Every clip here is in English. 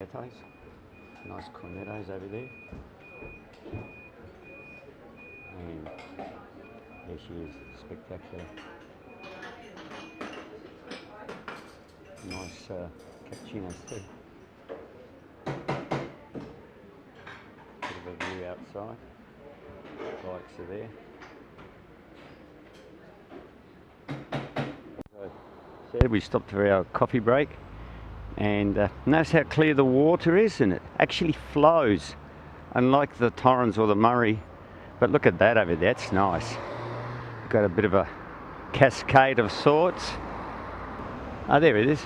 Nice cornettos over there. And there she is, spectacular. Nice cappuccinos too. Bit of a view outside. Bikes are there. Said we stopped for our coffee break, and notice how clear the water is, and it actually flows, unlike the Torrens or the Murray. But look at that over there, that's nice. Got a bit of a cascade of sorts. Oh, there it is.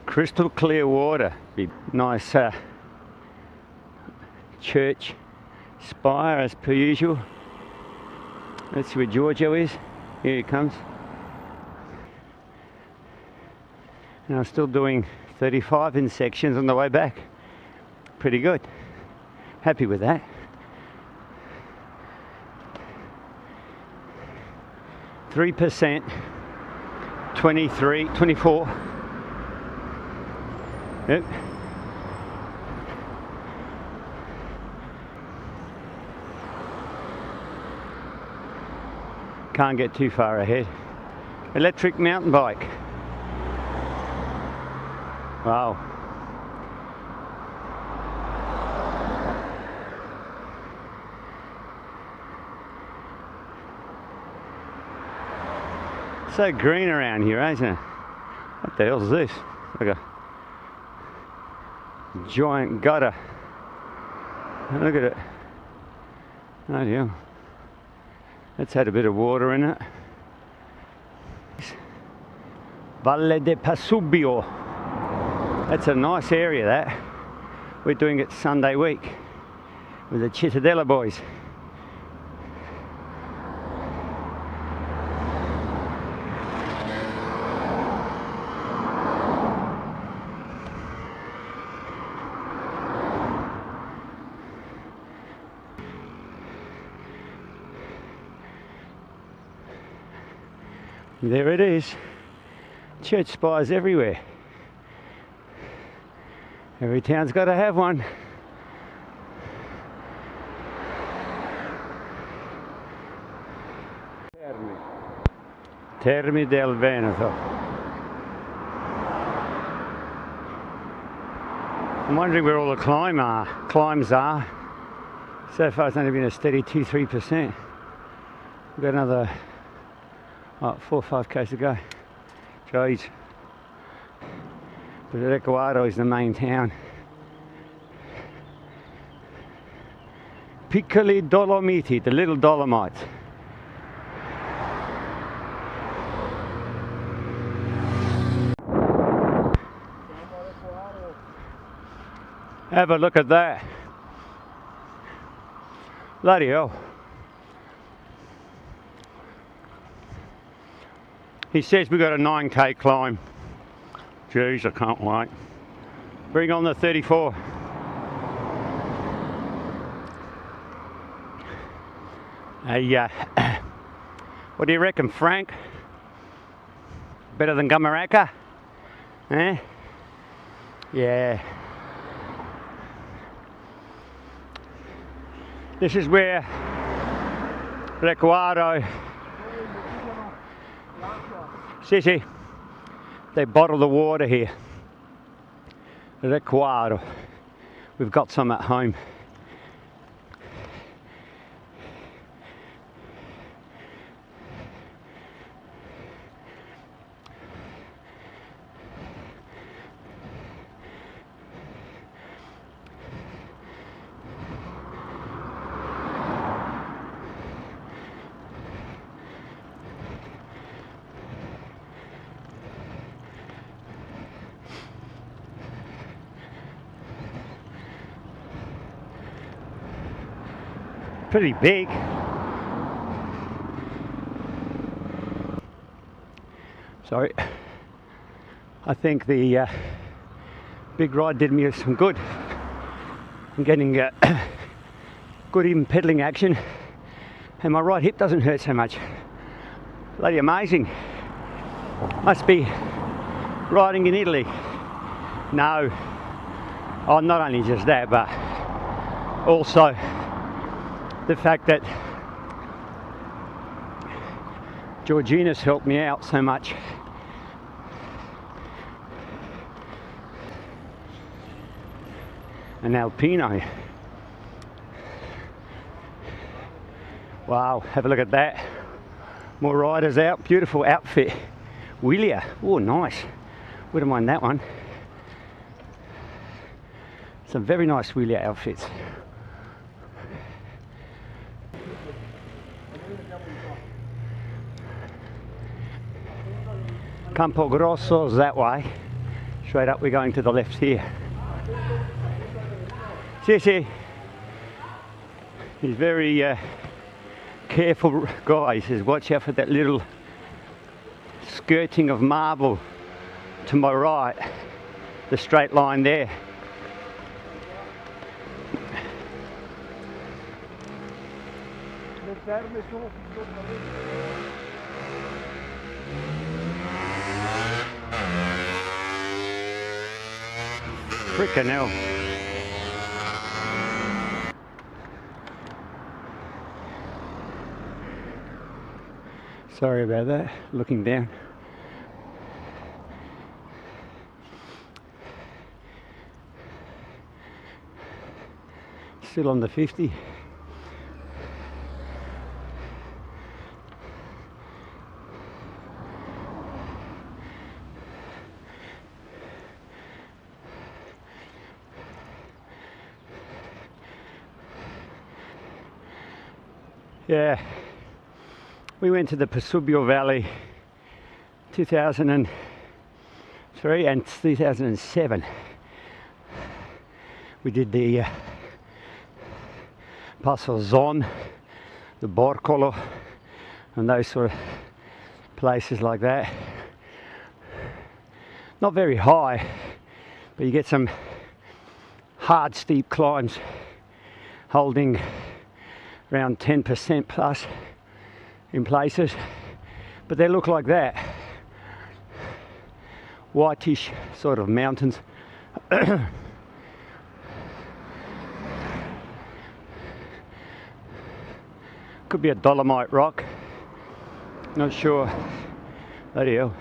Crystal clear water. Be nice church spire as per usual. That's where Giorgio is. Here he comes. And I'm still doing 35 in sections on the way back. Pretty good. Happy with that. %, 23, 24. Yep. Can't get too far ahead. Electric mountain bike. Wow. So green around here, isn't it? What the hell is this? Like a giant gutter. Look at it. Oh yeah. That's had a bit of water in it. Valle de Pasubio. That's a nice area, that. We're doing it Sunday week with the Cittadella boys. There it is. Church spires everywhere. Every town's got to have one. Terme del Veneto. I'm wondering where all the climbs are. So far it's only been a steady 2-3%. We've got another 4 or 5 k's to go. Jeez. But Recoaro is the main town. Piccoli Dolomiti, the little Dolomites. Have a look at that. Bloody hell. He says we've got a 9k climb. Jeez, I can't wait. Bring on the 34. What do you reckon, Frank? Better than Gamaraka? Eh? Yeah. This is where Recoaro. See, they bottle the water here. Recoaro. We've got some at home. Pretty big. Sorry. I think the big ride did me some good. I'm getting good even pedaling action, and my right hip doesn't hurt so much. Bloody amazing. Must be riding in Italy. No, oh, not only just that, but also the fact that Georgina's helped me out so much. An Alpino. Wow, have a look at that. More riders out, beautiful outfit. Wheelia, oh nice. Wouldn't mind that one. Some very nice Wheelia outfits. Campo Grosso's that way. Straight up, we're going to the left here. See. He's very careful guy. He says, watch out for that little skirting of marble to my right. The straight line there. Frickin' hell. Sorry about that, looking down. Still on the 50. Yeah, we went to the Pasubio Valley 2003 and 2007. We did the Passo Zon, the Borcolo, and those sort of places like that. Not very high, but you get some hard steep climbs holding around 10% plus in places, but they look like that. Whitish sort of mountains. Could be a dolomite rock, not sure. Bloody hell.